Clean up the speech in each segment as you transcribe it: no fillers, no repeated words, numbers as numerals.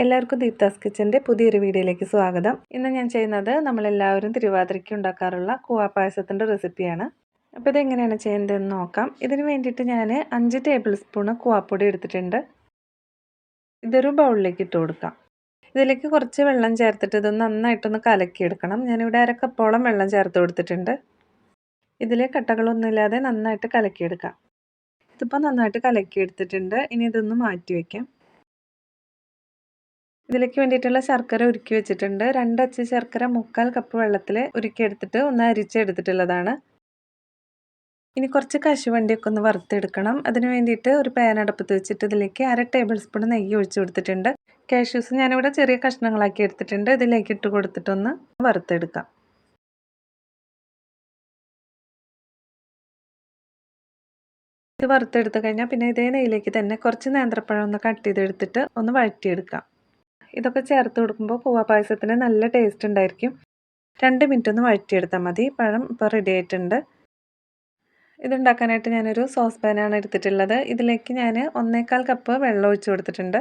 എല്ലാവർക്കും ദീപ്താസ് കിച്ചൻ്റെ പുതിയൊരു വീഡിയോയിലേക്ക് സ്വാഗതം. ഇന്ന് ഞാൻ ചെയ്യുന്നത് നമ്മളെല്ലാവരും തിരുവാതിരയ്ക്ക് ഉണ്ടാക്കാറുള്ള കൂവ പായസത്തിൻ്റെ റെസിപ്പിയാണ്. അപ്പോൾ ഇതെങ്ങനെയാണ് ചെയ്യേണ്ടതെന്ന് നോക്കാം. ഇതിന് വേണ്ടിയിട്ട് ഞാൻ 5 ടേബിൾ സ്പൂൺ കൂവപ്പൊടി എടുത്തിട്ടുണ്ട്. ഇതൊരു ബൗളിലേക്ക് ഇട്ട് കൊടുക്കാം. ഇതിലേക്ക് കുറച്ച് വെള്ളം ചേർത്തിട്ട് ഇത് നന്നായിട്ടൊന്ന് കലക്കിയെടുക്കണം. ഞാനിവിടെ 1/2 കപ്പോളം വെള്ളം ചേർത്ത് കൊടുത്തിട്ടുണ്ട്. ഇതിൽ കട്ടകളൊന്നുമില്ലാതെ നന്നായിട്ട് കലക്കിയെടുക്കാം. ഇതിപ്പോൾ നന്നായിട്ട് കലക്കിയെടുത്തിട്ടുണ്ട്. ഇനി ഇതൊന്ന് മാറ്റി വയ്ക്കാം. ഇതിലേക്ക് വേണ്ടിയിട്ടുള്ള ശർക്കര ഉരുക്കി വെച്ചിട്ടുണ്ട്. 2 അച്ച് ശർക്കര 1/4 കപ്പ് വെള്ളത്തിൽ ഉരുക്കിയെടുത്തിട്ട് ഒന്ന് അരിച്ചെടുത്തിട്ടുള്ളതാണ്. ഇനി കുറച്ച് കശുവണ്ടിയൊക്കെ ഒന്ന് വറുത്തെടുക്കണം. അതിന് വേണ്ടിയിട്ട് ഒരു പാൻ അടുപ്പത്ത് വെച്ചിട്ട് ഇതിലേക്ക് 1/2 ടേബിൾ സ്പൂൺ നെയ്യ് ഒഴിച്ചു കൊടുത്തിട്ടുണ്ട്. കാഷ്യൂസ് ഞാനിവിടെ ചെറിയ കഷ്ണങ്ങളാക്കി എടുത്തിട്ടുണ്ട്. ഇതിലേക്ക് ഇട്ട് കൊടുത്തിട്ടൊന്ന് വറുത്തെടുക്കാം. ഇത് വറുത്തെടുത്ത് കഴിഞ്ഞാൽ പിന്നെ ഇതേ നെയ്യിലേക്ക് തന്നെ കുറച്ച് നേന്ത്രപ്പഴം ഒന്ന് കട്ട് ചെയ്തെടുത്തിട്ട് ഒന്ന് വഴറ്റിയെടുക്കാം. ഇതൊക്കെ ചേർത്ത് കൊടുക്കുമ്പോൾ കൂവ പായസത്തിന് നല്ല ടേസ്റ്റ് ഉണ്ടായിരിക്കും. 2 മിനിറ്റ് ഒന്ന് വഴറ്റിയെടുത്താൽ മതി. പഴം ഇപ്പോൾ റെഡി ആയിട്ടുണ്ട്. ഇതുണ്ടാക്കാനായിട്ട് ഞാനൊരു സോസ് പാനാണ് എടുത്തിട്ടുള്ളത്. ഇതിലേക്ക് ഞാൻ 1/4 കപ്പ് വെള്ളം ഒഴിച്ച് കൊടുത്തിട്ടുണ്ട്.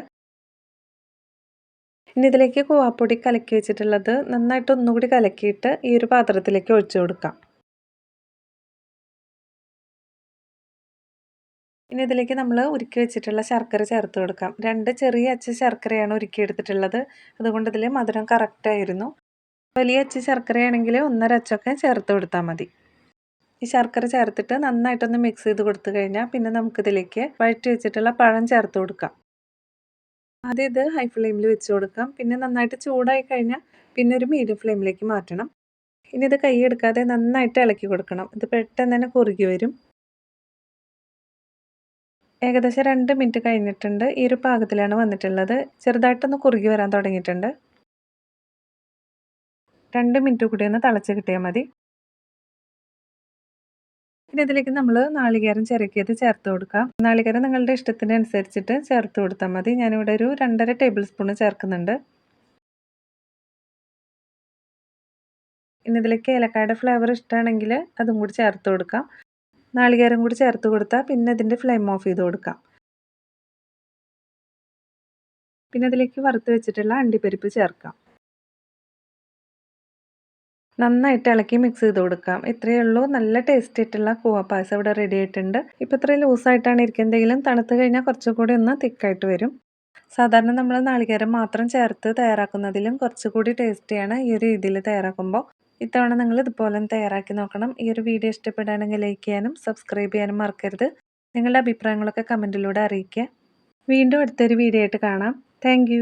ഇനി ഇതിലേക്ക് കൂവപ്പൊടി കലക്കി വെച്ചിട്ടുള്ളത് നന്നായിട്ട് ഒന്നുകൂടി കലക്കിയിട്ട് ഈ ഒരു പാത്രത്തിലേക്ക് ഒഴിച്ചു കൊടുക്കാം. ഇനി ഇതിലേക്ക് നമ്മൾ ഉരുക്കി വെച്ചിട്ടുള്ള ശർക്കര ചേർത്ത് കൊടുക്കാം. 2 ചെറിയ അച്ച് ശർക്കരയാണ് ഉരുക്കിയെടുത്തിട്ടുള്ളത്. അതുകൊണ്ട് ഇതിൽ മധുരം കറക്റ്റായിരുന്നു. വലിയ അച്ച് ശർക്കരയാണെങ്കിൽ 1/2 അച്ചൊക്കെ ചേർത്ത് കൊടുത്താൽ മതി. ഈ ശർക്കര ചേർത്തിട്ട് നന്നായിട്ടൊന്ന് മിക്സ് ചെയ്ത് കൊടുത്തു കഴിഞ്ഞാൽ പിന്നെ നമുക്കിതിലേക്ക് വഴറ്റി വെച്ചിട്ടുള്ള പഴം ചേർത്ത് കൊടുക്കാം. ആദ്യം ഇത് ഹൈ ഫ്ലെയിമിൽ വെച്ച് കൊടുക്കാം. പിന്നെ നന്നായിട്ട് ചൂടായി കഴിഞ്ഞാൽ പിന്നെ ഒരു മീഡിയം ഫ്ലെയിമിലേക്ക് മാറ്റണം. ഇനി ഇത് കൈയെടുക്കാതെ നന്നായിട്ട് ഇളക്കി കൊടുക്കണം. ഇത് പെട്ടെന്ന് തന്നെ കുറുകി വരും. ഏകദേശം 2 മിനിറ്റ് കഴിഞ്ഞിട്ടുണ്ട്. ഈ ഒരു പാകത്തിലാണ് വന്നിട്ടുള്ളത്. ചെറുതായിട്ടൊന്ന് കുറുകി വരാൻ തുടങ്ങിയിട്ടുണ്ട്. 2 മിനിറ്റ് കൂടി ഒന്ന് തിളച്ച് കിട്ടിയാൽ മതി. ഇനി ഇതിലേക്ക് നമ്മൾ നാളികേരം ചിരകിയത് ചേർത്ത് കൊടുക്കാം. നാളികേരം നിങ്ങളുടെ ഇഷ്ടത്തിനനുസരിച്ചിട്ട് ചേർത്ത് കൊടുത്താൽ മതി. ഞാനിവിടെ ഒരു 2.5 ടേബിൾ സ്പൂൺ ചേർക്കുന്നുണ്ട്. ഇനി ഇതിലേക്ക് ഏലക്കായുടെ ഫ്ലേവർ ഇഷ്ടമാണെങ്കിൽ അതും കൂടി ചേർത്ത് കൊടുക്കാം. നാളികേരം കൂടി ചേർത്ത് കൊടുത്താൽ പിന്നെ ഇതിൻ്റെ ഫ്ലെയിം ഓഫ് ചെയ്ത് കൊടുക്കാം. പിന്നെ അതിലേക്ക് വറുത്ത് വെച്ചിട്ടുള്ള അണ്ടിപ്പരിപ്പ് ചേർക്കാം. നന്നായിട്ട് ഇളക്കി മിക്സ് ചെയ്ത് കൊടുക്കാം. ഇത്രയേ ഉള്ളൂ. നല്ല ടേസ്റ്റ് ആയിട്ടുള്ള കൂവ പായസം ഇവിടെ റെഡി ആയിട്ടുണ്ട്. ഇപ്പോൾ ഇത്രയും ലൂസായിട്ടാണ് ഇരിക്കുന്നതെങ്കിലും തണുത്ത് കഴിഞ്ഞാൽ കുറച്ചുകൂടി ഒന്ന് തിക്കായിട്ട് വരും. സാധാരണ നമ്മൾ നാളികേരം മാത്രം ചേർത്ത് തയ്യാറാക്കുന്നതിലും കുറച്ചുകൂടി ടേസ്റ്റിയാണ് ഈ ഒരു രീതിയിൽ തയ്യാറാക്കുമ്പോൾ. ഇത്തവണ നിങ്ങൾ ഇതുപോലെ തയ്യാറാക്കി നോക്കണം. ഈ ഒരു വീഡിയോ ഇഷ്ടപ്പെടുകയാണെങ്കിൽ ലൈക്ക് ചെയ്യാനും സബ്സ്ക്രൈബ് ചെയ്യാനും മറക്കരുത്. നിങ്ങളുടെ അഭിപ്രായങ്ങളൊക്കെ കമൻറ്റിലൂടെ അറിയിക്കുക. വീണ്ടും അടുത്തൊരു വീഡിയോ ആയിട്ട് കാണാം. താങ്ക്